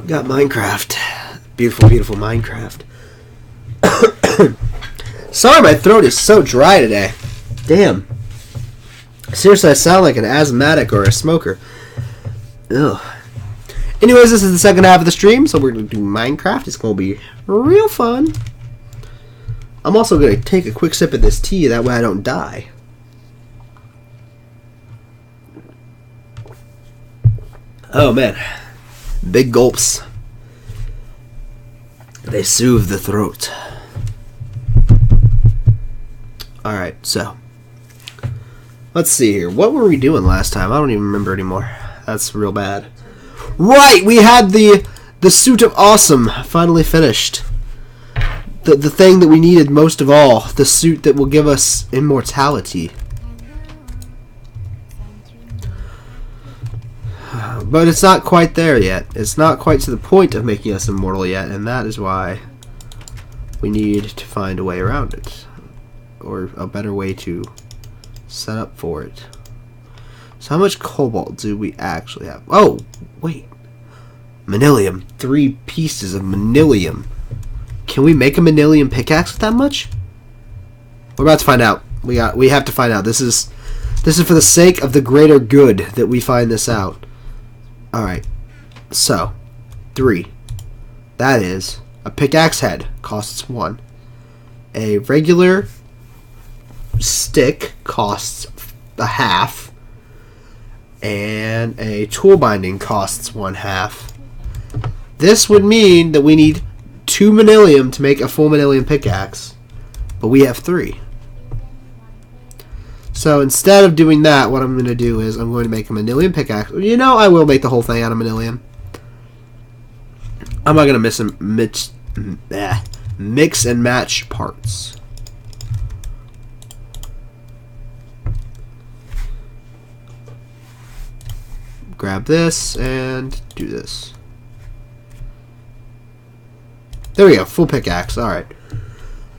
Got Minecraft. Beautiful, beautiful Minecraft. Sorry, my throat is so dry today. Damn. Seriously, I sound like an asthmatic or a smoker. Ugh. Anyways, this is the second half of the stream, so we're going to do Minecraft. It's going to be real fun. I'm also going to take a quick sip of this tea, that way I don't die. Oh, man. Big gulps. They soothe the throat. Alright, so. Let's see here. What were we doing last time? I don't even remember anymore. That's real bad. Right! We had the Suit of Awesome finally finished. The thing that we needed most of all. The suit that will give us immortality. But it's not quite there yet. It's not quite to the point of making us immortal yet, and that is why we need to find a way around it. Or a better way to set up for it. So how much cobalt do we actually have? Oh, wait. Manilium. 3 pieces of manilium. Can we make a manilium pickaxe with that much? We're about to find out. We have to find out. This is for the sake of the greater good that we find this out. Alright. So, 3. That is a pickaxe head costs 1. A regular stick costs a half. And a tool binding costs 1/2. This would mean that we need 2 manilium to make a full manilium pickaxe. But we have 3. So instead of doing that, what I'm going to do is I'm going to make a manilium pickaxe. You know, I will make the whole thing out of manilium. I'm not going to mix and match parts. Grab this and do this. There we go, full pickaxe. Alright.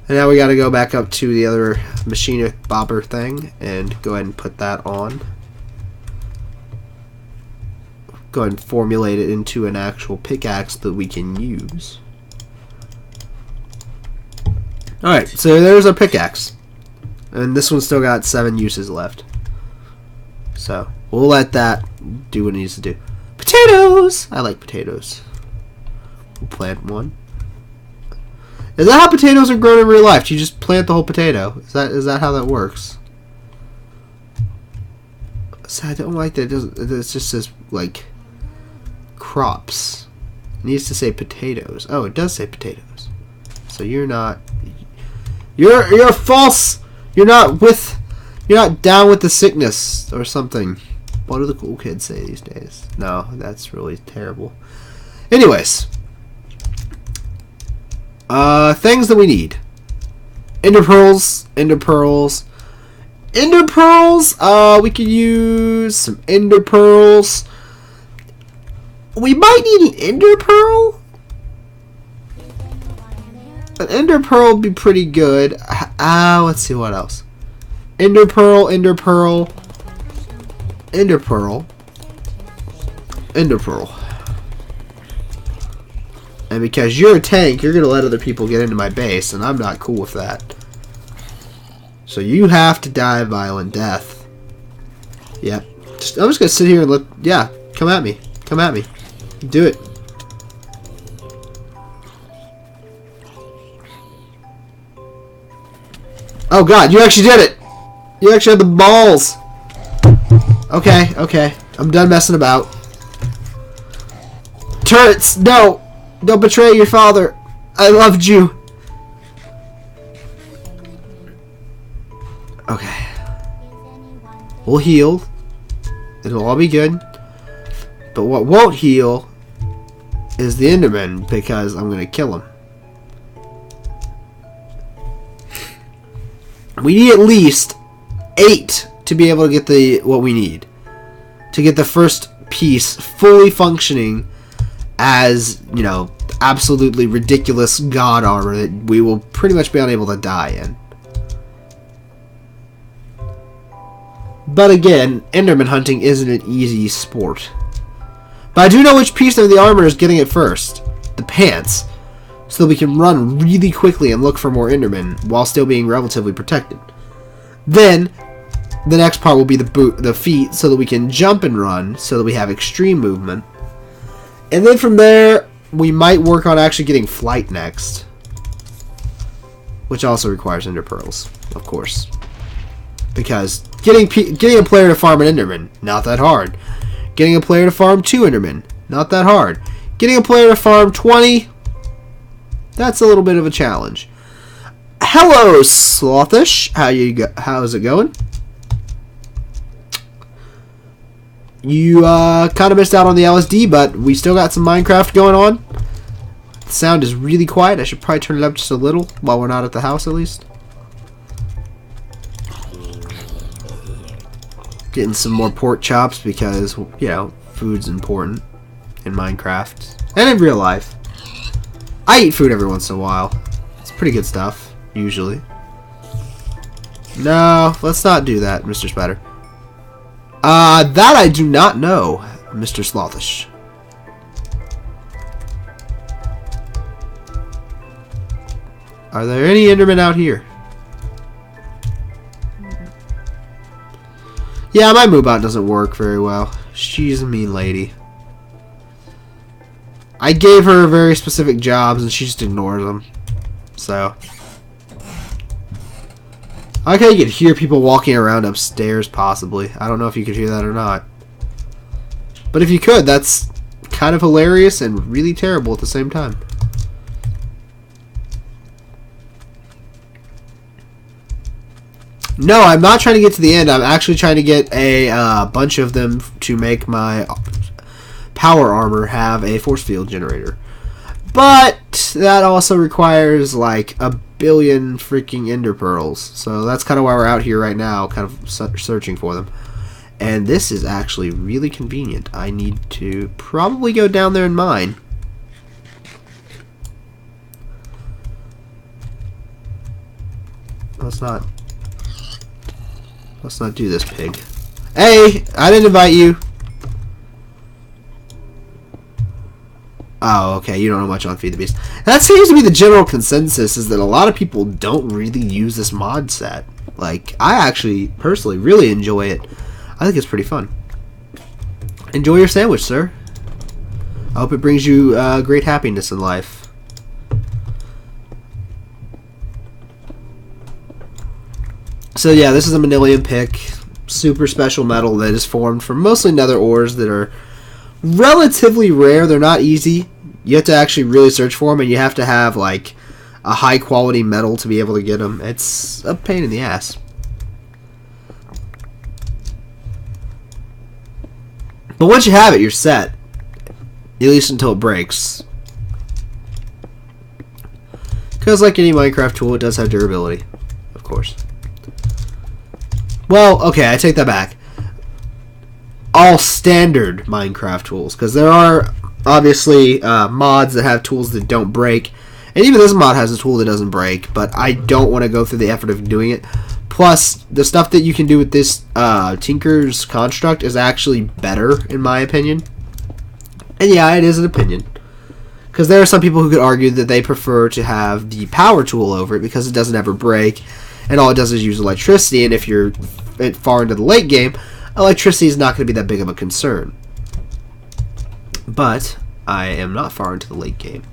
And now we got to go back up to the other machine bobber thing and go ahead and put that on. Go ahead and formulate it into an actual pickaxe that we can use. Alright, so there's our pickaxe. And this one's still got 7 uses left. So, we'll let that do what it needs to do. Potatoes! I like potatoes. We'll plant one. Is that how potatoes are grown in real life? Do you just plant the whole potato? Is that how that works? So I don't like that. It just says like crops. It needs to say potatoes. Oh, it does say potatoes. So you're not. You're false. You're not down with the sickness or something. What do the cool kids say these days? No, that's really terrible. Anyways. Things that we need. Ender pearls. We could use some ender pearls. We might need an ender pearl. An ender pearl would be pretty good. Let's see what else. Ender pearl. And because you're a tank, you're going to let other people get into my base, and I'm not cool with that. So you have to die a violent death. Yep. I'm just going to sit here and yeah, come at me. Do it. Oh god, you actually did it! You actually had the balls! Okay. I'm done messing about. Turrets, no! Don't betray your father. I loved you. Okay. We'll heal. It'll all be good. But what won't heal is the Enderman, because I'm going to kill him. We need at least 8 to be able to get what we need. To get the first piece fully functioning as, you know, absolutely ridiculous god armor that we will pretty much be unable to die in. But again, Enderman hunting isn't an easy sport. But I do know which piece of the armor is getting it first. The pants. So that we can run really quickly and look for more Endermen while still being relatively protected. Then, the next part will be the feet, so that we can jump and run, so that we have extreme movement. And then from there, we might work on actually getting flight next. Which also requires Ender Pearls, of course. Because getting a player to farm an Enderman, not that hard. Getting a player to farm 2 Endermen, not that hard. Getting a player to farm 20, that's a little bit of a challenge. Hello, Slothish. How's it going? You kind of missed out on the LSD, but we still got some Minecraft going on. The sound is really quiet. I should probably turn it up just a little while we're not at the house, at least. Getting some more pork chops because, you know, food's important in Minecraft and in real life. I eat food every once in a while. It's pretty good stuff, usually. No, let's not do that, Mr. Spider. That I do not know, Mr. Slothish. Are there any Endermen out here? Yeah, my Moobot doesn't work very well. She's a mean lady. I gave her very specific jobs and she just ignores them. So. I like how you could hear people walking around upstairs, possibly. I don't know if you could hear that or not. But if you could, that's kind of hilarious and really terrible at the same time. No, I'm not trying to get to the end. I'm actually trying to get a bunch of them to make my power armor have a force field generator. But that also requires like a billion freaking ender pearls. So that's kind of why we're out here right now, kind of searching for them. And this is actually really convenient. I need to probably go down there and mine. Let's not do this, pig. Hey, I didn't invite you. Oh, okay, you don't know much on Feed the Beast. That seems to be the general consensus, is that a lot of people don't really use this mod set. Like, I actually, personally, really enjoy it. I think it's pretty fun. Enjoy your sandwich, sir. I hope it brings you great happiness in life. So yeah, this is a Manilian pick. Super special metal that is formed from mostly nether ores that are relatively rare. They're not easy. You have to actually really search for them, and you have to have like a high quality metal to be able to get them. It's a pain in the ass. But once you have it, you're set. At least until it breaks. Because like any Minecraft tool, it does have durability. Of course. Well, okay, I take that back. All standard Minecraft tools, because there are obviously mods that have tools that don't break, and even this mod has a tool that doesn't break, but I don't want to go through the effort of doing it. Plus, the stuff that you can do with this Tinker's Construct is actually better, in my opinion. And yeah, it is an opinion. Because there are some people who could argue that they prefer to have the power tool over it because it doesn't ever break, and all it does is use electricity, and if you're far into the late game, electricity is not going to be that big of a concern. But I am not far into the late game.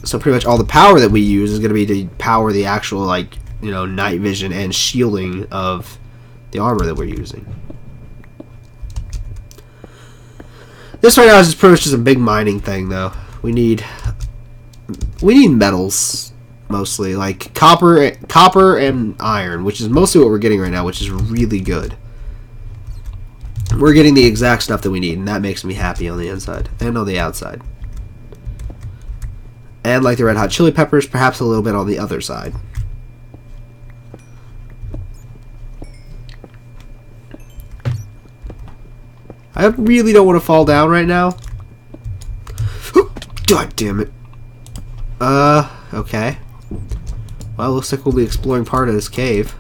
So pretty much all the power that we use is going to be to power the actual, like, you know, night vision and shielding of the armor that we're using. This right now is just pretty much just a big mining thing, though. We need metals. Mostly, like copper and iron, which is mostly what we're getting right now, which is really good. We're getting the exact stuff that we need, and that makes me happy on the inside and on the outside. And like the red hot chili peppers, perhaps a little bit on the other side. I really don't want to fall down right now. God damn it. Okay. Well, looks like we'll be exploring part of this cave.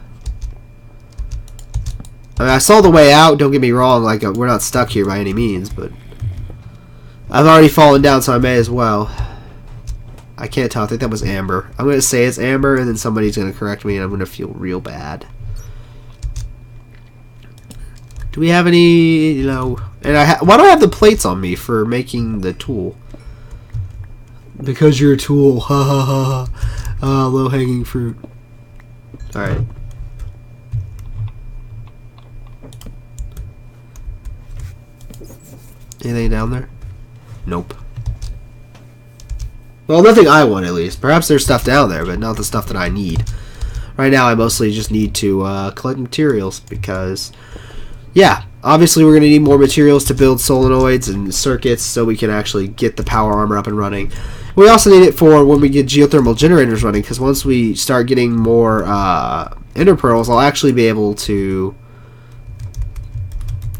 I mean, I saw the way out, don't get me wrong, like, we're not stuck here by any means, but I've already fallen down, so I may as well. I can't tell. I think that was Amber. I'm going to say it's Amber, and then somebody's going to correct me, and I'm going to feel real bad. Do we have any, you know... And why do I have the plates on me for making the tool? Because you're a tool. Ha ha ha. Low-hanging fruit. Alright. Anything down there? Nope. Well, nothing I want, at least. Perhaps there's stuff down there, but not the stuff that I need. Right now, I mostly just need to collect materials, because... Yeah, obviously we're going to need more materials to build solenoids and circuits so we can actually get the power armor up and running. We also need it for when we get geothermal generators running, because once we start getting more ender pearls, I'll actually be able to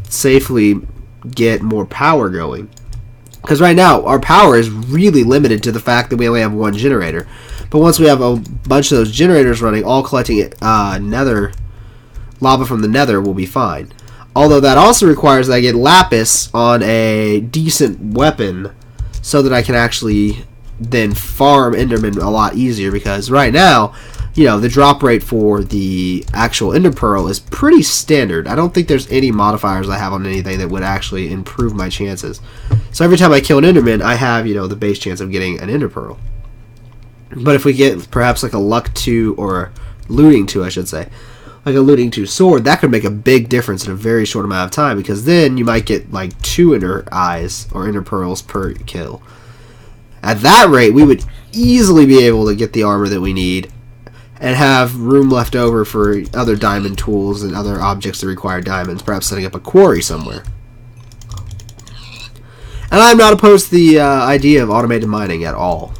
safely get more power going. Because right now, our power is really limited to the fact that we only have one generator. But once we have a bunch of those generators running, all collecting nether lava from the nether, will be fine. Although that also requires that I get lapis on a decent weapon so that I can actually then farm enderman a lot easier, because right now, you know, the drop rate for the actual ender pearl is pretty standard. I don't think there's any modifiers I have on anything that would actually improve my chances. So every time I kill an enderman, I have, you know, the base chance of getting an ender pearl. But if we get perhaps like a luck 2 or looting 2, I should say, like a looting 2 sword, that could make a big difference in a very short amount of time, because then you might get like 2 ender eyes or ender pearls per kill. At that rate, we would easily be able to get the armor that we need and have room left over for other diamond tools and other objects that require diamonds, perhaps setting up a quarry somewhere. And I'm not opposed to the idea of automated mining at all.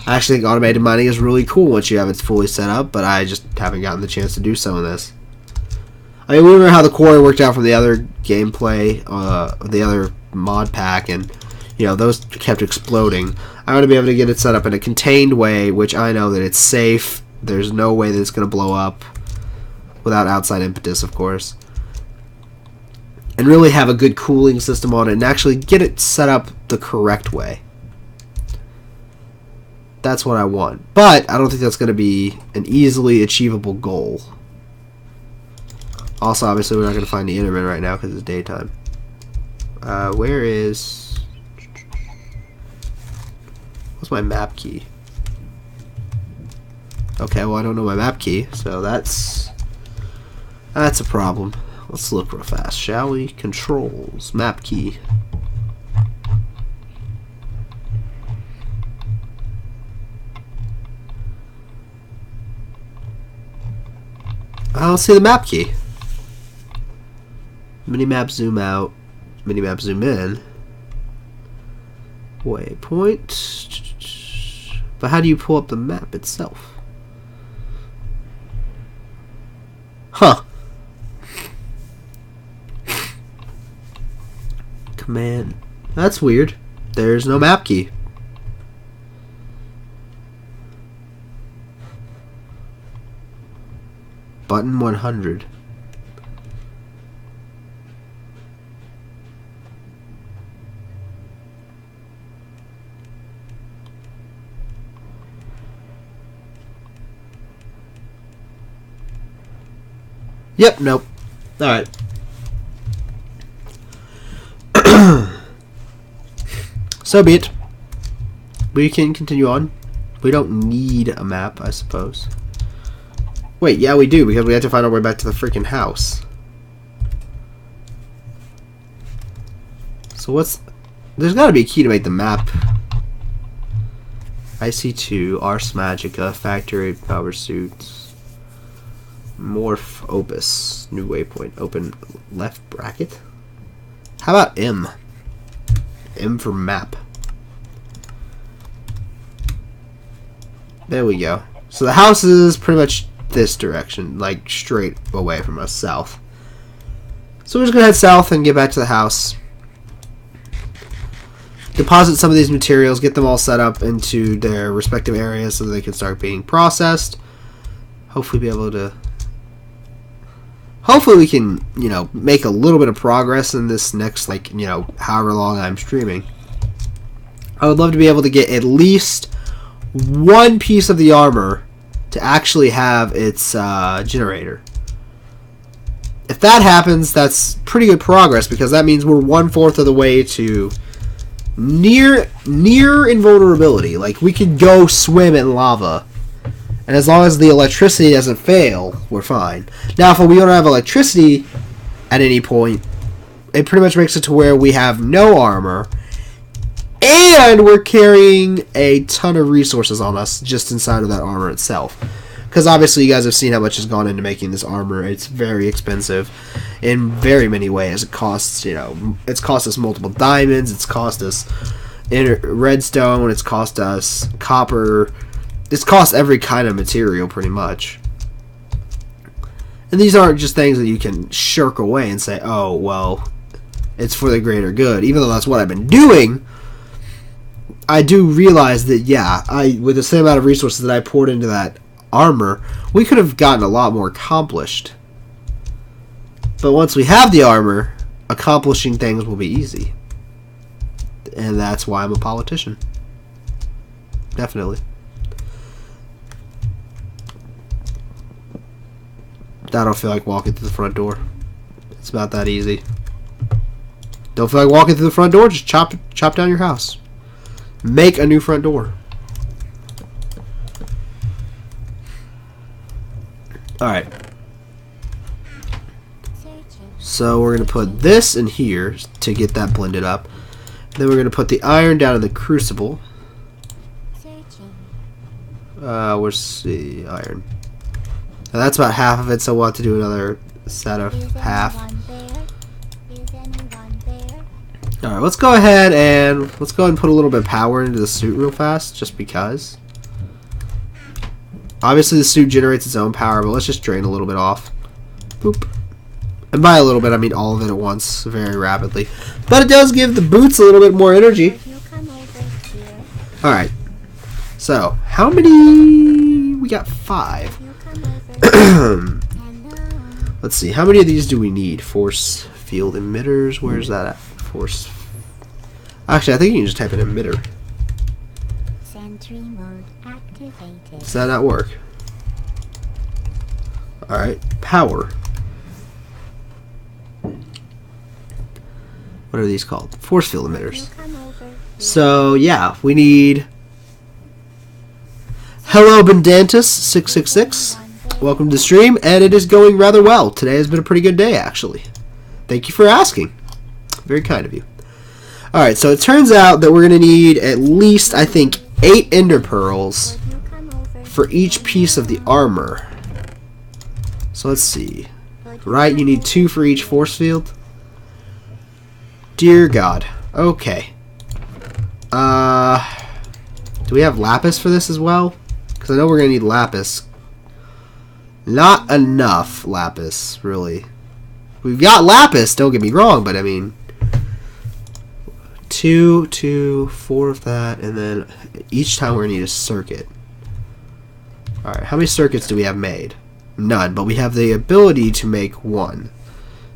I actually think automated mining is really cool once you have it fully set up, but I just haven't gotten the chance to do so in this. I mean, we remember how the quarry worked out from the other gameplay, the other mod pack, and you know, those kept exploding. I want to be able to get it set up in a contained way, which I know that it's safe. There's no way that it's going to blow up without outside impetus, of course. And really have a good cooling system on it and actually get it set up the correct way. That's what I want. But I don't think that's going to be an easily achievable goal. Also, obviously, we're not going to find the enderman right now because it's daytime. Where is... What's my map key? Okay, well, I don't know my map key, so that's a problem. Let's look real fast, shall we? Controls, map key. I don't see the map key. Minimap zoom out, minimap zoom in. Waypoint. But how do you pull up the map itself? Huh. Command. That's weird. There's no map key. Button 100. Yep, nope. Alright. So be it. We can continue on. We don't need a map, I suppose. Wait, yeah we do, because we have to find our way back to the freaking house. So what's... There's gotta be a key to make the map. IC2, Ars Magica, Factory, Power Suits, Morph, Opus, New Waypoint, open left bracket. How about M? M for map. There we go. So the house is pretty much this direction, like straight away from us, south. So we're just gonna head south and get back to the house. Deposit some of these materials, get them all set up into their respective areas so that they can start being processed. Hopefully be able to... Hopefully we can, you know, make a little bit of progress in this next, like, you know, however long I'm streaming. I would love to be able to get at least one piece of the armor to actually have its generator. If that happens, that's pretty good progress, because that means we're 1/4 of the way to near invulnerability. Like, we could go swim in lava, and as long as the electricity doesn't fail, we're fine. Now, if we don't have electricity at any point, it pretty much makes it to where we have no armor, and we're carrying a ton of resources on us just inside of that armor itself. Because obviously you guys have seen how much has gone into making this armor. It's very expensive in very many ways. It costs, it's cost us multiple diamonds. It's cost us redstone. It's cost us copper. It's cost every kind of material pretty much. And these aren't just things that you can shirk away and say, oh, well, it's for the greater good. Even though that's what I've been doing, I do realize that, yeah, with the same amount of resources that I poured into that armor, we could have gotten a lot more accomplished. But once we have the armor, accomplishing things will be easy. And that's why I'm a politician. Definitely. I don't feel like walking through the front door. It's about that easy. Don't feel like walking through the front door? Just chop down your house. Make a new front door. Alright. So we're going to put this in here to get that blended up. Then we're going to put the iron down in the crucible. Where's the iron? Now that's about half of it, so we'll have to do another set of half. Alright, let's go ahead and put a little bit of power into the suit real fast, just because. Obviously the suit generates its own power, but let's just drain a little bit off. Boop. And by a little bit, I mean all of it at once, very rapidly. But it does give the boots a little bit more energy. Alright. So, how many? We got 5. Let's see, how many of these do we need? Force field emitters, where's that at? Force. Actually, I think you can just type in emitter. Sentry mode activated. Does that not work? Alright, power. What are these called? Force field emitters. So, yeah, we need... Hello, Bendantus666. Welcome to the stream, and it is going rather well. Today has been a pretty good day, actually. Thank you for asking. Very kind of you. Alright, so it turns out that we're going to need at least, I think, 8 ender pearls for each piece of the armor. So let's see. Right, you need 2 for each force field. Dear God. Okay. Do we have lapis for this as well? Because I know we're going to need lapis. Not enough lapis, really. We've got lapis, don't get me wrong, but I mean... 2, 4 of that, and then each time we're going to need a circuit. Alright, how many circuits do we have made? None, but we have the ability to make 1.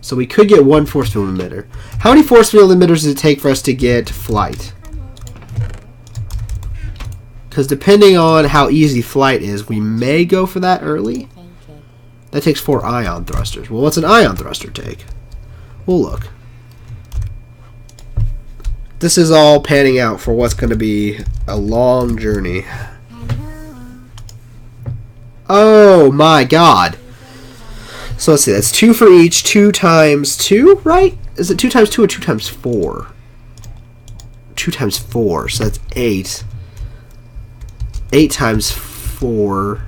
So we could get 1 force field emitter. How many force field emitters does it take for us to get flight? Because depending on how easy flight is, we may go for that early. That takes 4 ion thrusters. Well, what's an ion thruster take? We'll look. This is all panning out for what's going to be a long journey. Oh my God. So let's see, that's 2 for each, 2 times 2, right? Is it 2 times 2 or 2 times 4? 2 times 4, so that's 8. 8 times 4,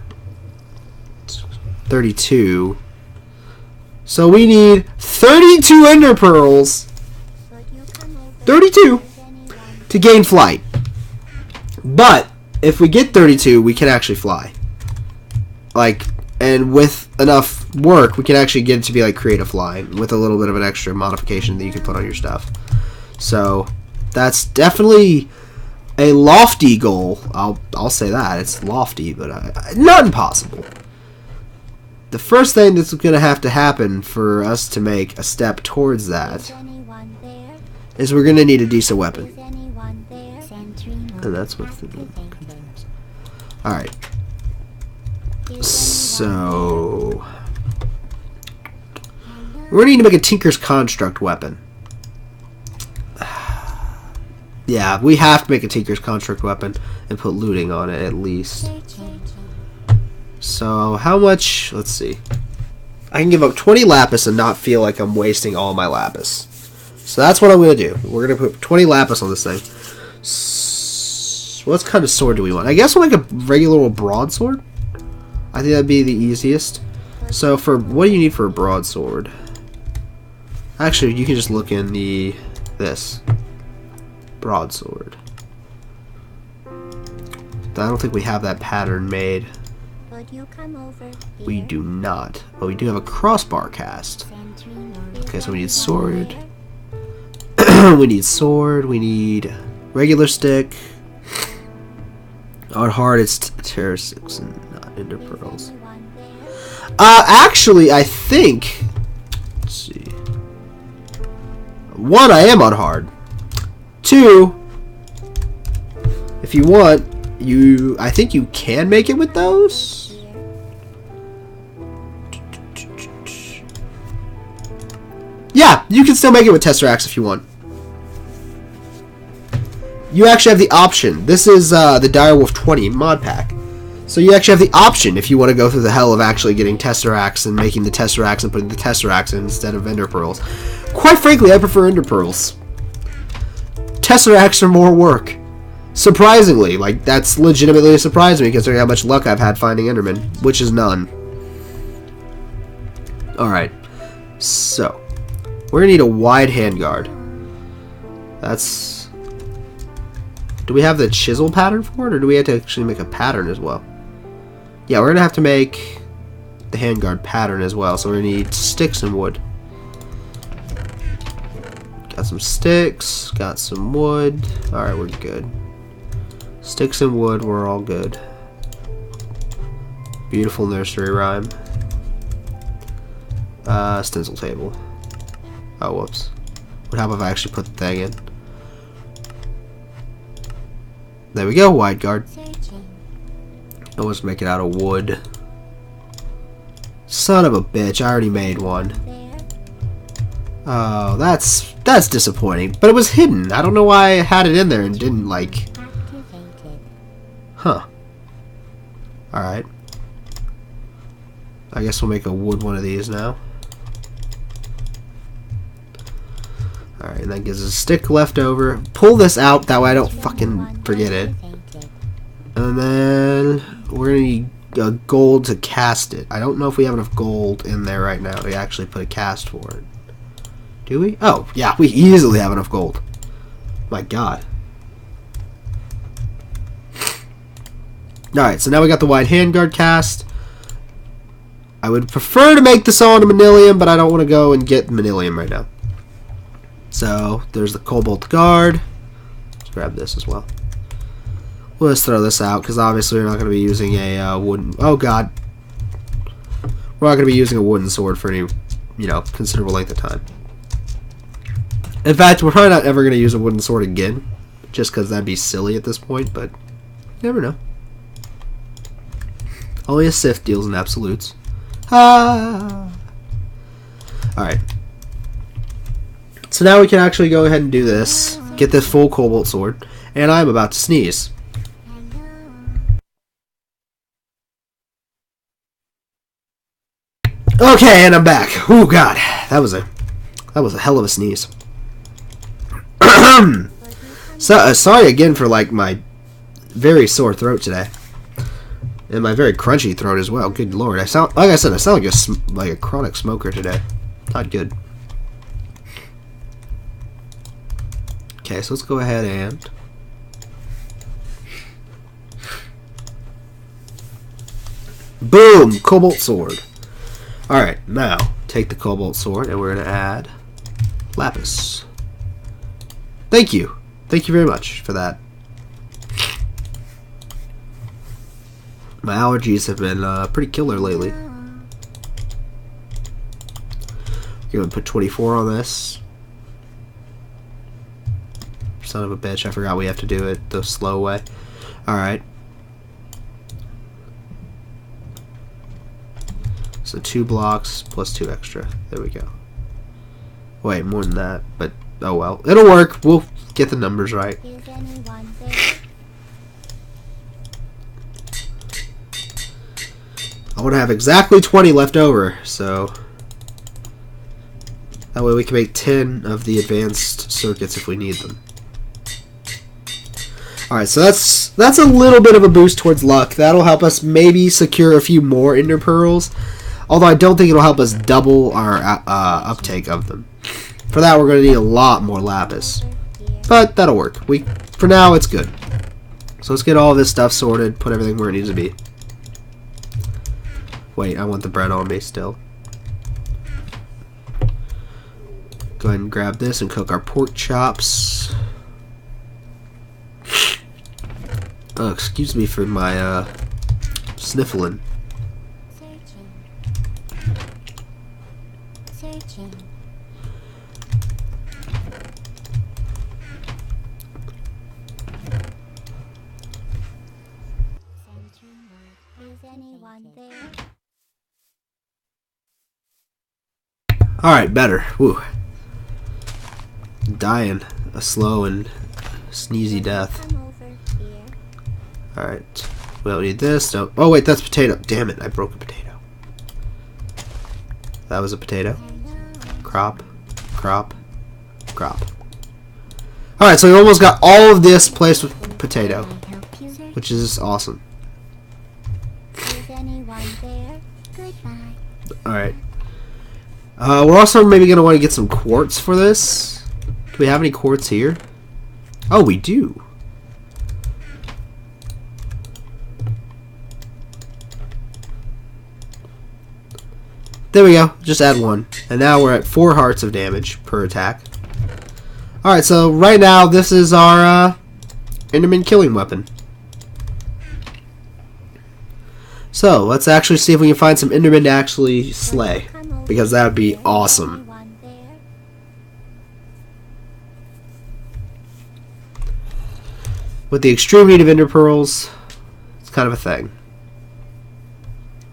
32. So we need 32 ender pearls. 32 to gain flight. But if we get 32, we can actually fly. Like, and with enough work, we can actually get it to be like creative flying with a little bit of an extra modification that you can put on your stuff. So that's definitely a lofty goal. I'll say that. It's lofty, but not impossible. The first thing that's going to have to happen for us to make a step towards that is we're going to need a decent weapon. And that's what the Alright. So we're gonna need to make a Tinker's Construct weapon. Yeah, we have to make a Tinker's Construct weapon and put looting on it at least. So how much? Let's see. I can give up 20 lapis and not feel like I'm wasting all my lapis. So that's what I'm going to do. We're going to put 20 lapis on this thing. So what kind of sword do we want? I guess we'll make a regular old broadsword. I think that'd be the easiest. So for what do you need for a broadsword? Actually, you can just look in this broadsword. I don't think we have that pattern made. We do not. But we do have a crossbar cast. Okay, so we need sword. We need sword. We need regular stick. On hard, it's Terra 6 and not Ender Pearls. Actually, I think. Let's see. 1, I am on hard. 2, if you want, I think you can make it with those. Yeah, you can still make it with Tesseracts if you want. You actually have the option. This is the Direwolf 20 mod pack. So you actually have the option if you want to go through the hell of actually getting Tesseracts and making the Tesseracts and putting the Tesseracts in instead of Ender Pearls. Quite frankly, I prefer Ender Pearls. Tesseracts are more work. Surprisingly, like that's legitimately surprising me considering how much luck I've had finding Enderman, which is none. Alright, so we're gonna need a wide handguard. That's... Do we have the chisel pattern for it, or do we have to actually make a pattern as well? Yeah, we're gonna have to make the handguard pattern as well, so we're gonna need sticks and wood. Got some sticks, got some wood. Alright, we're good. Sticks and wood, we're all good. Beautiful nursery rhyme. Stencil table. Oh, whoops. What happens if I actually put the thing in? There we go, wide guard. I was make it out of wood. Son of a bitch, I already made one. Oh, that's disappointing. But it was hidden. I don't know why I had it in there and didn't, like... Huh. Alright. I guess we'll make a wood one of these now. Alright, and that gives us a stick left over. Pull this out, that way I don't fucking forget it. And then we're gonna need gold to cast it. I don't know if we have enough gold in there right now to actually put a cast for it. Do we? Oh, yeah, we easily have enough gold. My god. Alright, so now we got the wide handguard cast. I would prefer to make this all into Manilium, but I don't want to go and get Manilium right now. So, there's the Cobalt Guard. Let's grab this as well. We'll just throw this out, because obviously we're not going to be using a wooden... Oh, God. We're not going to be using a wooden sword for any, considerable length of time. In fact, we're probably not ever going to use a wooden sword again, just because that'd be silly at this point, but you never know. Only a Sith deals in absolutes. Ah! Alright. So now we can actually go ahead and do this. Get this full cobalt sword. And I'm about to sneeze. Okay, and I'm back. Oh god. That was a hell of a sneeze. So sorry again for like my very sore throat today. And my very crunchy throat as well. Good lord. I sound like a chronic smoker today. Not good. Okay, so let's go ahead and boom! Cobalt sword. Alright, now take the cobalt sword and we're gonna add lapis. Thank you. Thank you very much for that. My allergies have been pretty killer lately. We're going to put 24 on this. For Son of a bitch, I forgot we have to do it the slow way. Alright. So 2 blocks plus 2 extra. There we go. Wait, more than that, but oh well. It'll work. We'll get the numbers right. Is anyone there? I want to have exactly 20 left over, so that way we can make 10 of the advanced circuits if we need them. Alright, so that's a little bit of a boost towards luck. That'll help us maybe secure a few more ender pearls, although I don't think it'll help us double our uptake of them. For that, we're going to need a lot more lapis, but that'll work. For now, it's good. So let's get all this stuff sorted, put everything where it needs to be. Wait, I want the bread on me still. Go ahead and grab this and cook our pork chops. Oh, excuse me for my sniffling. Searching. Sentry mode. Is anyone there? Alright, better. Woo. Dying a slow and sneezy death. Come over here. Alright. We don't need this. No. Oh, wait, that's potato. Damn it, I broke a potato. That was a potato. Hello. Crop. Crop. Crop. Alright, so we almost got all of this placed with potato, Can I help you? which is awesome. Is anyone there? Goodbye. Alright. We're also maybe going to want to get some quartz for this. Do we have any quartz here? Oh, we do. There we go. Just add 1. And now we're at 4 hearts of damage per attack. Alright, so right now this is our Enderman killing weapon. So, let's actually see if we can find some Endermen to actually slay. Because that would be awesome. Anyone there? With the extreme need of ender pearls, it's kind of a thing.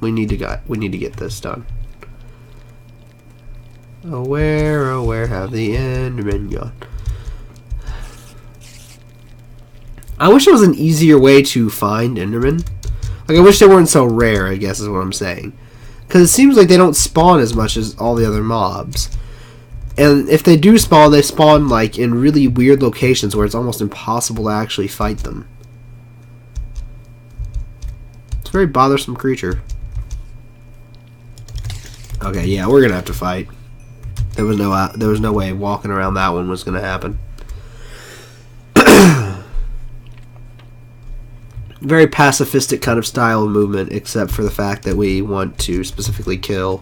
We need to get this done. Oh where have the Endermen gone? I wish there was an easier way to find Endermen. Like, I wish they weren't so rare, I guess is what I'm saying. Because it seems like they don't spawn as much as all the other mobs. And if they do spawn, they spawn like in really weird locations where it's almost impossible to actually fight them. It's a very bothersome creature. Okay, yeah, we're gonna have to fight. There was no way walking around that one was gonna happen. Very pacifistic kind of style of movement, except for the fact that we want to specifically kill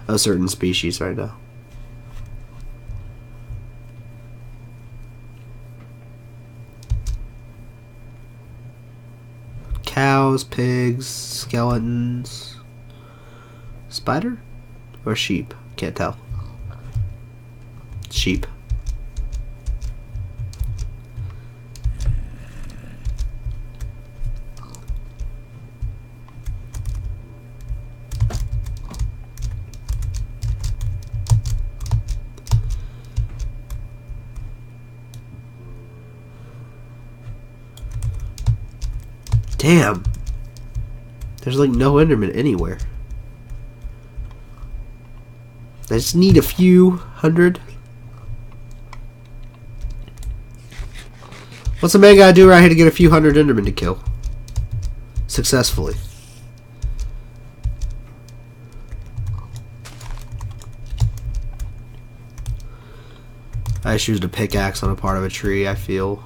a certain species right now. Cows, pigs, skeletons, spider, or sheep? Can't tell. Sheep. Damn. There's like no Enderman anywhere. I just need a few hundred. What's a man gotta do right here to get a few hundred Endermen to kill? Successfully. I just used a pickaxe on a part of a tree. I feel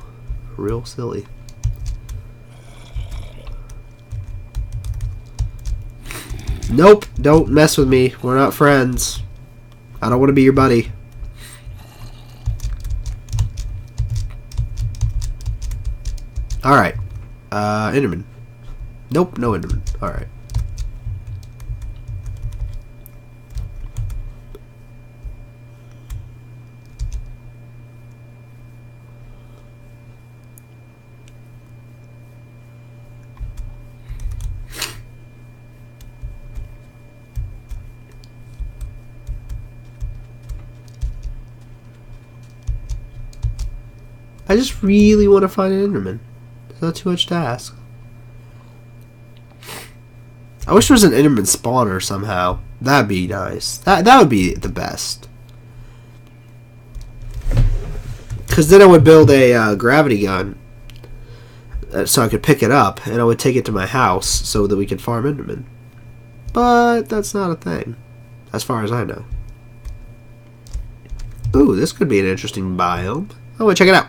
real silly. Nope, don't mess with me. We're not friends. I don't want to be your buddy. Alright. Enderman. Nope, no Enderman. Alright. I just really want to find an Enderman. It's not too much to ask. I wish there was an Enderman spawner somehow. That'd be nice. That would be the best. Because then I would build a gravity gun so I could pick it up and I would take it to my house so that we could farm Enderman. But that's not a thing, as far as I know. Ooh, this could be an interesting biome. I want to check it out.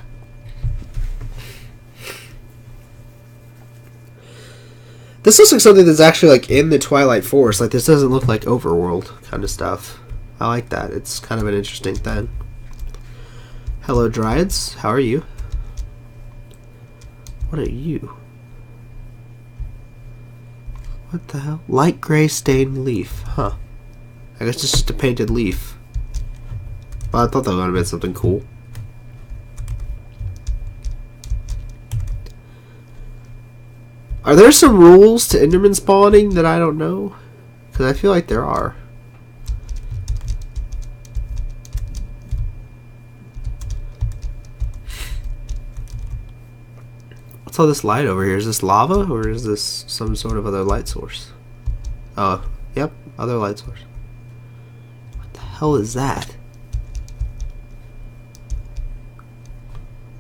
This looks like something that's actually like in the Twilight Forest. Like this doesn't look like overworld kind of stuff. I like that. It's kind of an interesting thing. Hello, Dryads. How are you? What are you? What the hell? Light gray stained leaf. Huh. I guess it's just a painted leaf. Well, I thought that would have been something cool. Are there some rules to Enderman spawning that I don't know? Because I feel like there are. What's all this light over here? Is this lava or is this some sort of other light source? Oh, yep, other light source. What the hell is that?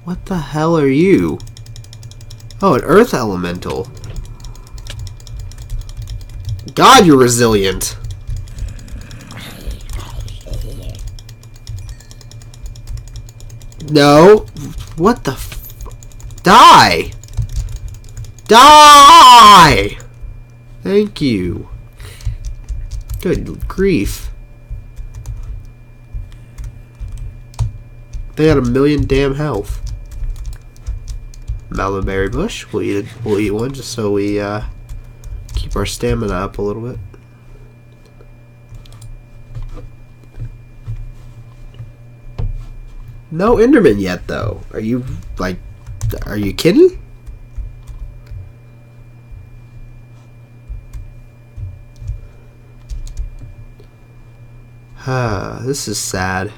What the hell are you? Oh, an earth elemental. God, you're resilient. No. What the Die! Die! Thank you. Good grief. They had 1,000,000 damn health. Malmberry bush. We'll eat one just so we keep our stamina up a little bit. No Enderman yet, though. Are you kidding? This is sad.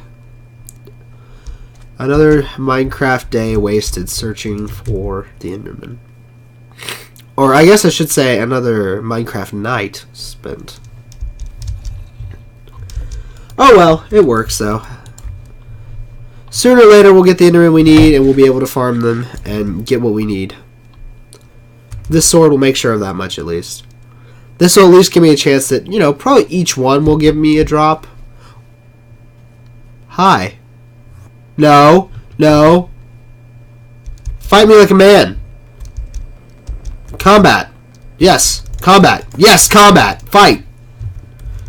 Another Minecraft day wasted searching for the Enderman. Or I guess I should say another Minecraft night spent. Oh well, it works though. Sooner or later we'll get the Enderman we need and we'll be able to farm them and get what we need. This sword will make sure of that much at least. This will at least give me a chance that, you know, probably each one will give me a drop. Hi. No. No. Fight me like a man. Combat. Yes. Combat. Yes, combat. Fight.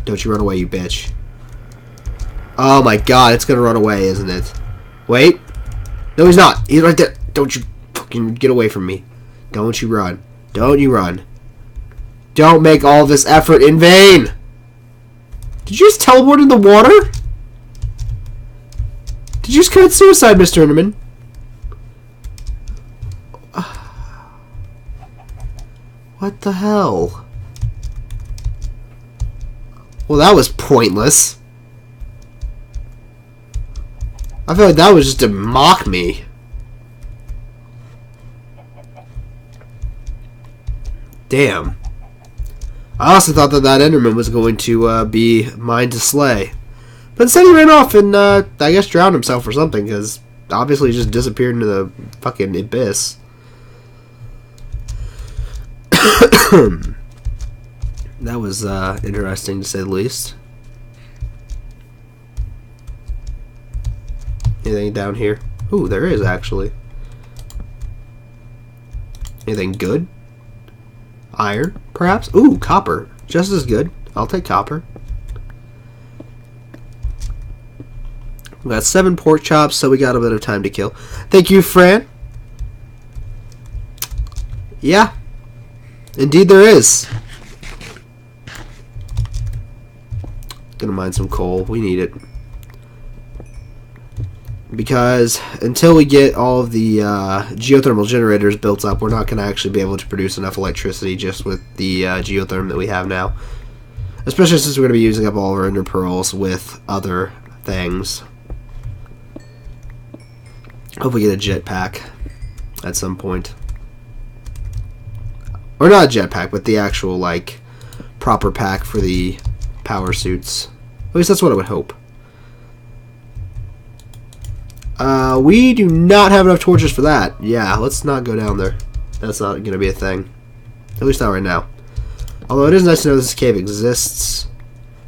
Don't you run away, you bitch. Oh my god, it's gonna run away, isn't it? Wait. No, he's not. He's right there. Don't you fucking get away from me. Don't you run. Don't you run. Don't make all this effort in vain. Did you just teleport in the water? Did you just commit suicide, Mr. Enderman? What the hell? Well, that was pointless. I feel like that was just to mock me. Damn. I also thought that Enderman was going to be mine to slay. But instead he ran off and, I guess, drowned himself or something, because obviously he just disappeared into the fucking abyss. That was interesting, to say the least. Anything down here? Ooh, there is, actually. Anything good? Iron, perhaps? Ooh, copper. Just as good. I'll take copper. We got 7 pork chops, so we got a bit of time to kill. Thank you, Fran. Yeah. Indeed there is. Gonna mine some coal. We need it. Because until we get all of the geothermal generators built up, we're not going to actually be able to produce enough electricity just with the geotherm that we have now. Especially since we're going to be using up all of our ender pearls with other things. Hope we get a jetpack at some point. Or not a jetpack, but the actual, like, proper pack for the power suits. At least that's what I would hope. We do not have enough torches for that. Yeah, let's not go down there. That's not going to be a thing. At least not right now. Although it is nice to know this cave exists.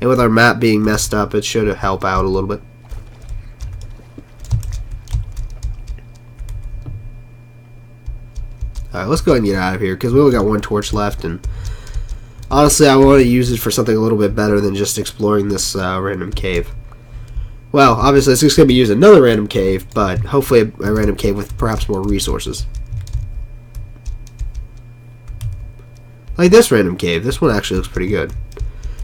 And with our map being messed up, it should help out a little bit. Alright, let's go ahead and get out of here, because we only got one torch left, and honestly, I want to use it for something a little bit better than just exploring this random cave. Well, obviously, it's just going to be using another random cave, but hopefully a random cave with perhaps more resources. Like this random cave. This one actually looks pretty good.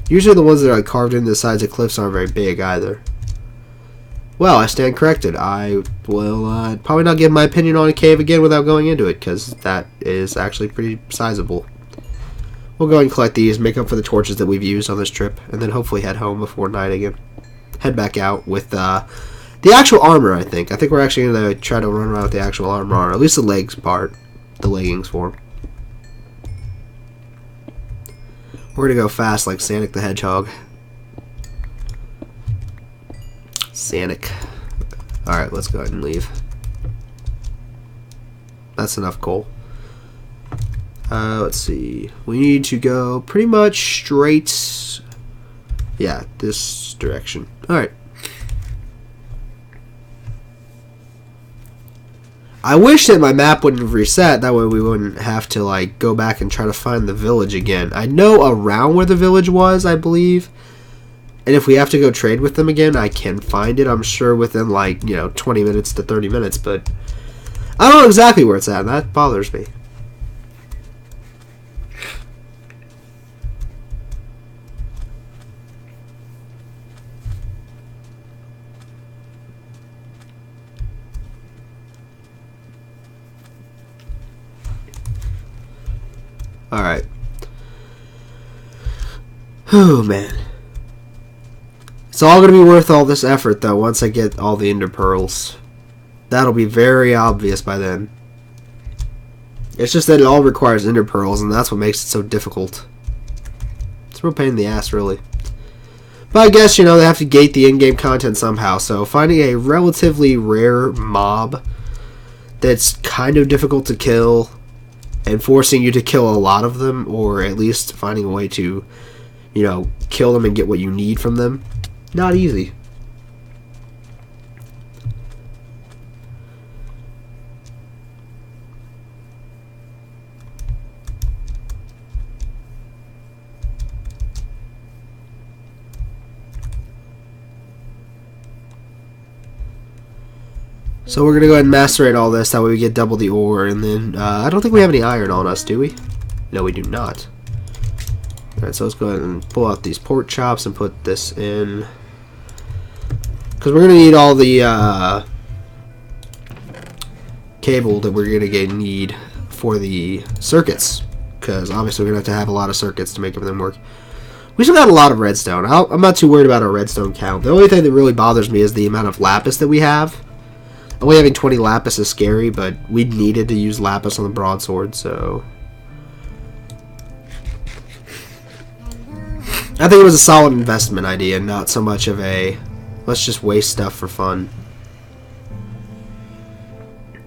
Usually the ones that are carved into the sides of cliffs aren't very big either. Well, I stand corrected. I will probably not give my opinion on a cave again without going into it, because that is actually pretty sizable. We'll go and collect these, make up for the torches that we've used on this trip, and then hopefully head home before night again. Head back out with the actual armor, I think. I think we're actually going to try to run around with the actual armor on, or at least the legs part, the leggings form. We're going to go fast like Sonic the Hedgehog. Sonic. Alright, let's go ahead and leave. That's enough coal. Let's see. We need to go pretty much straight. Yeah, this direction. Alright. I wish that my map wouldn't have reset. That way we wouldn't have to like go back and try to find the village again. I know around where the village was, I believe. And if we have to go trade with them again, I can find it. I'm sure within like, 20 minutes to 30 minutes. But I don't know exactly where it's at. And that bothers me. Alright. Oh, man. It's all going to be worth all this effort, though, once I get all the ender pearls. That'll be very obvious by then. It's just that it all requires ender pearls, and that's what makes it so difficult. It's a real pain in the ass, really. But I guess, they have to gate the in-game content somehow, so finding a relatively rare mob that's kind of difficult to kill and forcing you to kill a lot of them, or at least finding a way to, kill them and get what you need from them, not easy. So we're going to go ahead and macerate all this, that way we get double the ore, and then, I don't think we have any iron on us, do we? No, we do not. Alright, so let's go ahead and pull out these pork chops and put this in. Because we're going to need all the, cable that we're going to need for the circuits. Because obviously we're going to have a lot of circuits to make everything work. We still got a lot of redstone. I'm not too worried about our redstone count. The only thing that really bothers me is the amount of lapis that we have. Only having 20 lapis is scary, but we needed to use lapis on the broadsword, so I think it was a solid investment idea, not so much of a let's just waste stuff for fun.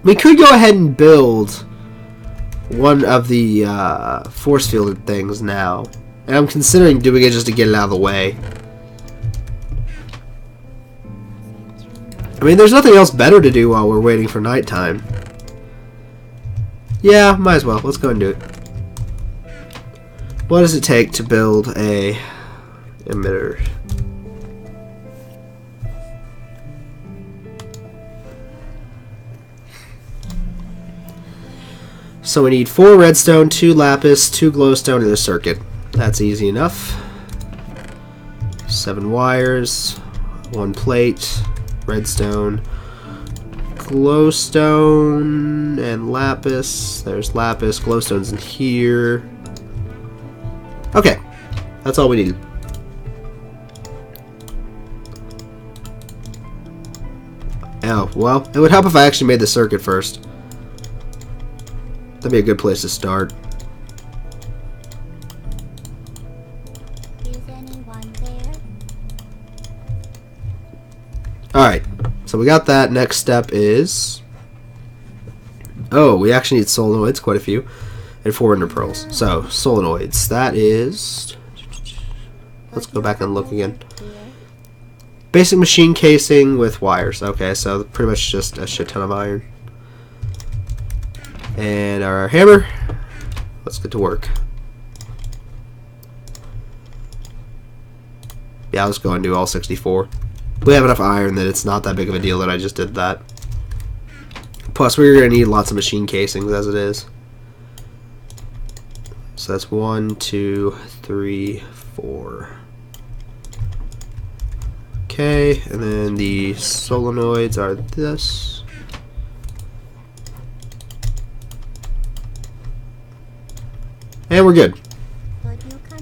We could go ahead and build one of the force field things now, and I'm considering doing it just to get it out of the way. I mean, there's nothing else better to do while we're waiting for nighttime. Yeah, might as well. Let's go and do it. What does it take to build a emitter? So we need 4 redstone, 2 lapis, 2 glowstone, and a circuit. That's easy enough. 7 wires, 1 plate, redstone, glowstone, and lapis. There's lapis, glowstone's in here. Okay, that's all we need. Oh, well, it would help if I actually made the circuit first. That'd be a good place to start. Is anyone there? Alright, so we got that. Next step is... Oh, we actually need solenoids, quite a few. And 400 pearls. So, solenoids. That is... Let's go back and look again. Basic machine casing with wires. Okay, so pretty much just a shit ton of iron. And our hammer. Let's get to work. Yeah, let's go and do all 64. We have enough iron that it's not that big of a deal that I just did that. Plus, we're going to need lots of machine casings as it is. So that's 1, 2, 3, 4. Okay, and then the solenoids are this. And we're good.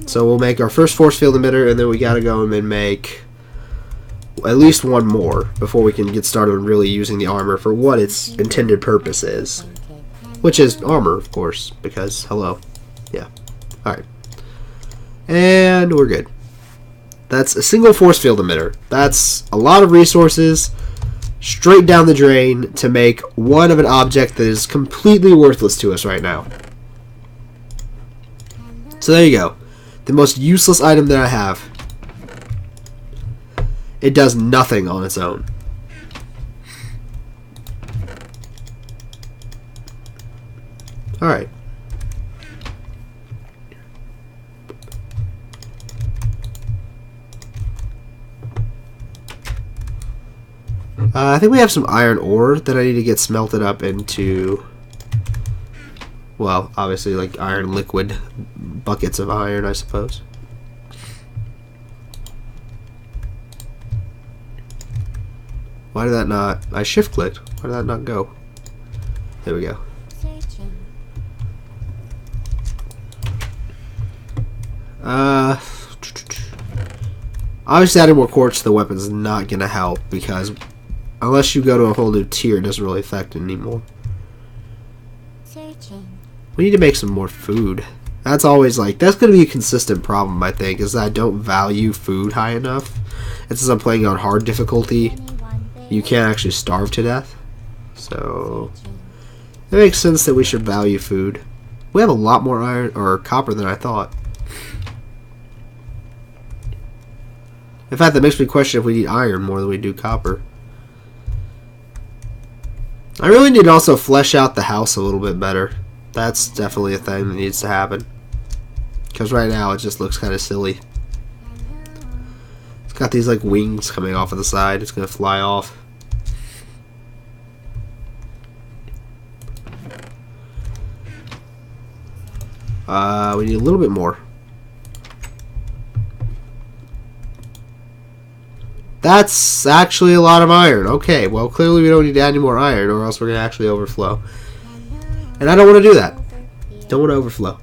So we'll make our first force field emitter, and then we gotta go and make at least one more before we can get started on really using the armor for what its intended purpose is. Which is armor, of course, because, hello. Yeah. Alright. And we're good. That's a single force field emitter. That's a lot of resources straight down the drain to make one of an object that is completely worthless to us right now. So there you go. The most useless item that I have. It does nothing on its own. Alright. I think we have some iron ore that I need to get smelted up into, well, obviously like iron liquid buckets of iron, I suppose. Why did that not, I shift clicked, why did that not go? There we go. Searching. Obviously adding more quartz to the weapon is not going to help, because unless you go to a whole new tier, it doesn't really affect it anymore. Searching. We need to make some more food. That's always like, that's going to be a consistent problem, I think, is that I don't value food high enough. And since I'm playing on hard difficulty, Anyone there? you can't actually starve to death. So, it makes sense that we should value food. We have a lot more iron or copper than I thought. In fact, that makes me question if we need iron more than we do copper. I really need to also flesh out the house a little bit better. That's definitely a thing that needs to happen. Because right now it just looks kind of silly. It's got these like wings coming off of the side. It's going to fly off. We need a little bit more. That's actually a lot of iron. Okay, well clearly we don't need to add any more iron or else we're going to actually overflow. And I don't want to do that. Don't want to overflow.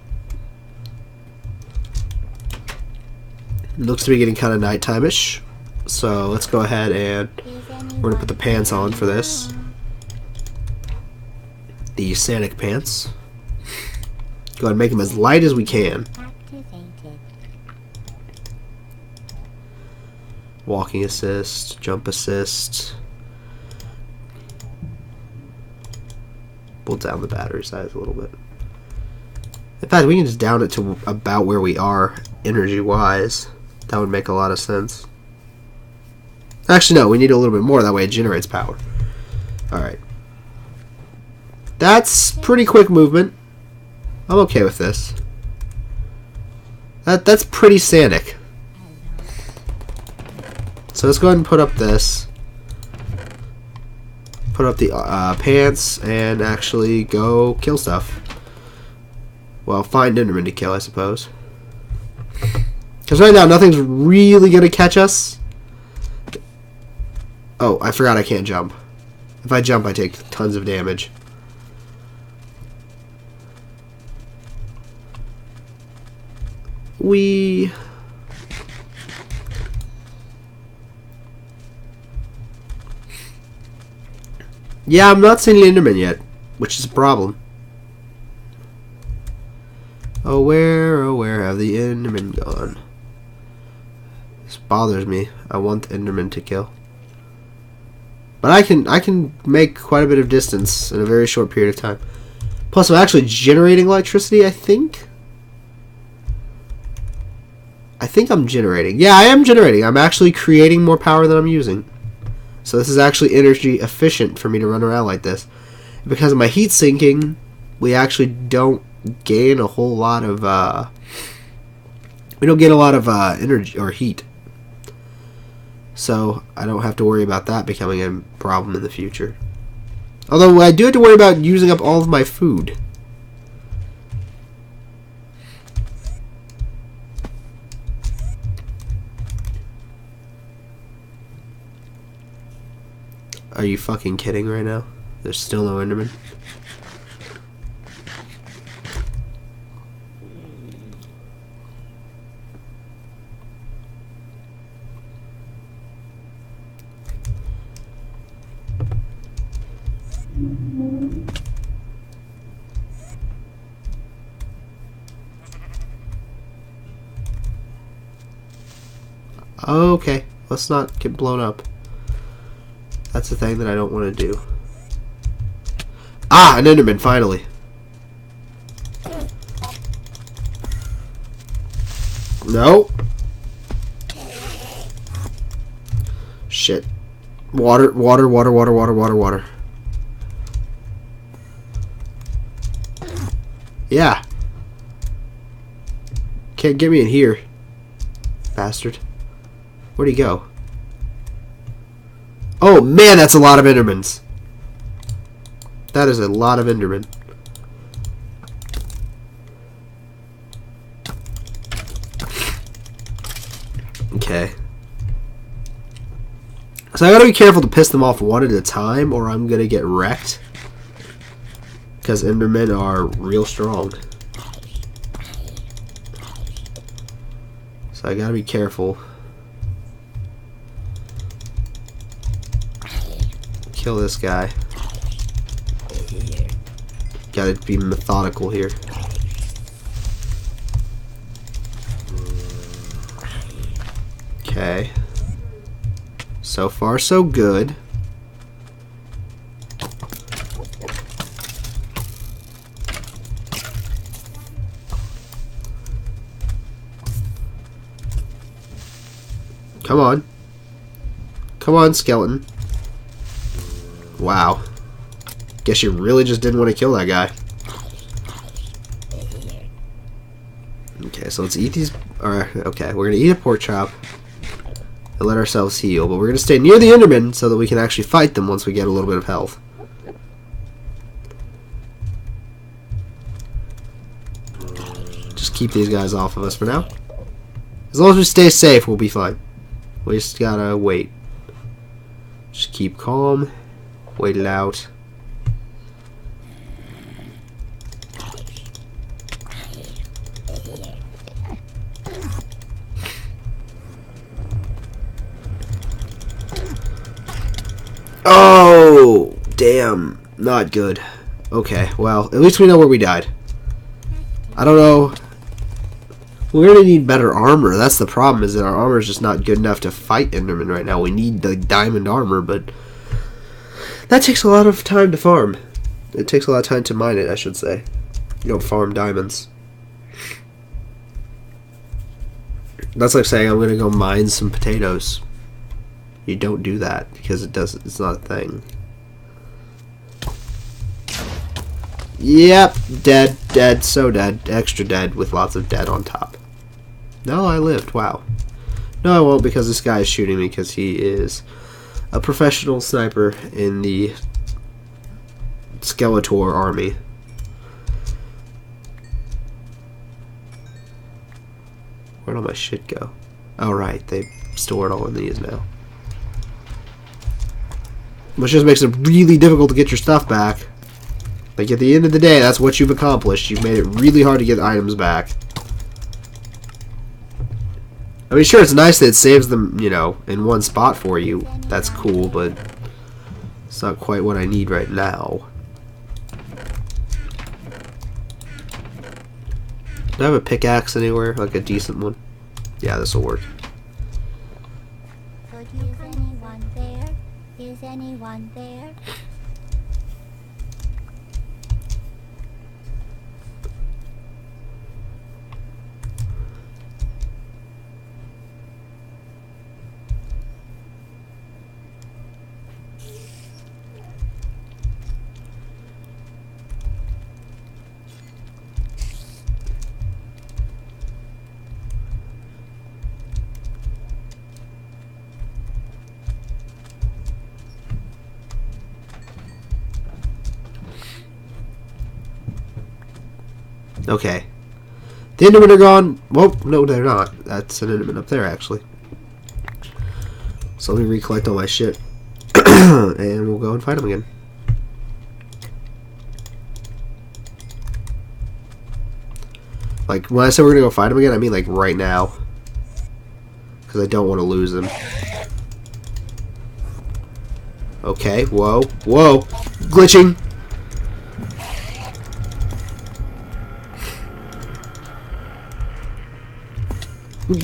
It looks to be getting kind of nighttime-ish. So let's go ahead and we're going to put the pants on for this. The Sanic pants. Go ahead and make them as light as we can. Activated. Walking assist, jump assist. Pull down the battery size a little bit. In fact, we can just down it to about where we are energy-wise. That would make a lot of sense. Actually, no, we need a little bit more. That way it generates power. Alright. That's pretty quick movement. I'm okay with this. That's pretty Sanic. So let's go ahead and put up this. Put up the pants and actually go kill stuff. Well, find Enderman to kill, I suppose. Because right now, nothing's really going to catch us. Oh, I forgot I can't jump. If I jump, I take tons of damage. We... Yeah, I'm not seeing the Enderman yet, which is a problem. Oh where have the Endermen gone? This bothers me. I want the Enderman to kill. But I can make quite a bit of distance in a very short period of time. Plus, I'm actually generating electricity, I think. I think I'm generating. Yeah, I am generating. I'm actually creating more power than I'm using. So this is actually energy efficient for me to run around like this. Because of my heat sinking, we actually don't gain a whole lot of energy or heat. So I don't have to worry about that becoming a problem in the future. Although I do have to worry about using up all of my food. Are you fucking kidding right now? There's still no Enderman? Okay, let's not get blown up. That's the thing that I don't want to do. Ah, an Enderman, finally. No. Shit. Water. Yeah. Can't get me in here. Bastard. Where'd he go? Oh man, that's a lot of Endermans. That is a lot of Endermen. Okay. So I gotta be careful to piss them off one at a time, or I'm gonna get wrecked. Because Endermen are real strong. So I gotta be careful. Kill this guy. Gotta be methodical here. Okay. So far, so good. Come on. Come on, skeleton. Wow. Guess you really just didn't want to kill that guy. Okay, so let's eat these. Alright, okay, we're gonna eat a pork chop and let ourselves heal, but we're gonna stay near the Endermen so that we can actually fight them once we get a little bit of health. Just keep these guys off of us for now. As long as we stay safe, we'll be fine. We just gotta wait. Just keep calm. Wait it out. Oh, damn. Not good. Okay, well, at least we know where we died. I don't know. We're gonna need better armor. That's the problem, is that our armor is just not good enough to fight Enderman right now. We need the diamond armor, but that takes a lot of time to farm. It takes a lot of time to mine it, I should say. You don't farm diamonds. That's like saying I'm gonna go mine some potatoes. You don't do that because it's not a thing. Yep, dead, so dead, extra dead with lots of dead on top. No, I lived, wow. No, I won't, because this guy is shooting me because he is a professional sniper in the Skeletor army. Where'd all my shit go? Oh right, they stored all of these now. Which just makes it really difficult to get your stuff back. Like, at the end of the day, that's what you've accomplished. You've made it really hard to get items back. I mean, sure, it's nice that it saves them, you know, in one spot for you. That's cool, but It's not quite what I need right now. Do I have a pickaxe anywhere? Like a decent one? Yeah, this will work. Is anyone there? Is anyone there? Okay. The Endermen are gone. Well, no, they're not. That's an Enderman up there, actually. So let me recollect all my shit. And we'll go and fight them again. Like, when I say we're gonna go fight them again, I mean like right now. Because I don't want to lose them. Okay, whoa, whoa. Glitching.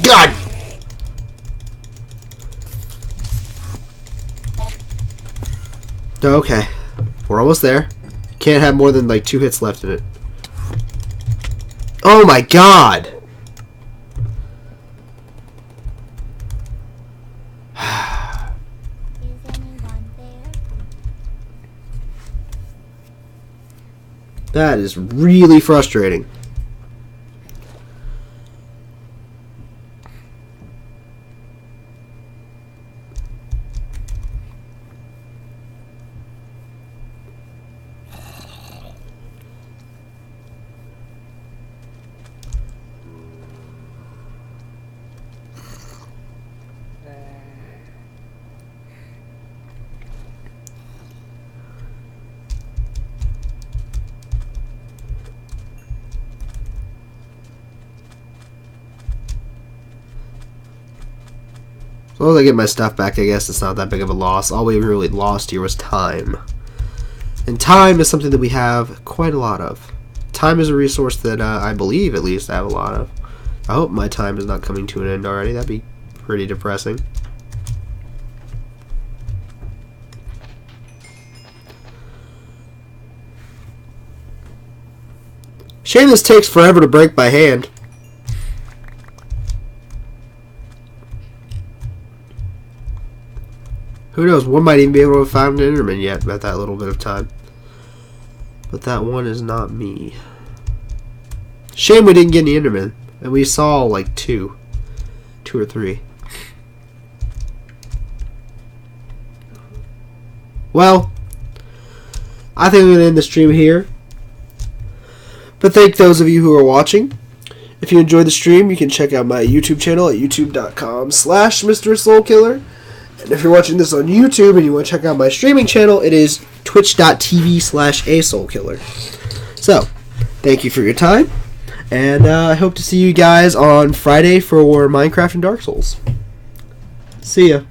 God! Okay. We're almost there. Can't have more than like 2 hits left in it. Oh my god! Is anyone there? That is really frustrating. As long as I get my stuff back, I guess it's not that big of a loss. All we really lost here was time. And time is something that we have quite a lot of. Time is a resource that I believe, at least, I have a lot of. I hope my time is not coming to an end already. That'd be pretty depressing. Shame this takes forever to break by hand. Who knows, one might even be able to find an Enderman yet at that little bit of time. But that one is not me. Shame we didn't get any Enderman. And we saw like 2. 2 or 3. Well, I think I'm going to end the stream here. But thank those of you who are watching. If you enjoyed the stream, you can check out my YouTube channel at youtube.com/MrSoulkiller. And if you're watching this on YouTube and you want to check out my streaming channel, it is twitch.tv/asoulkiller. So, thank you for your time. And I hope to see you guys on Friday for Minecraft and Dark Souls. See ya.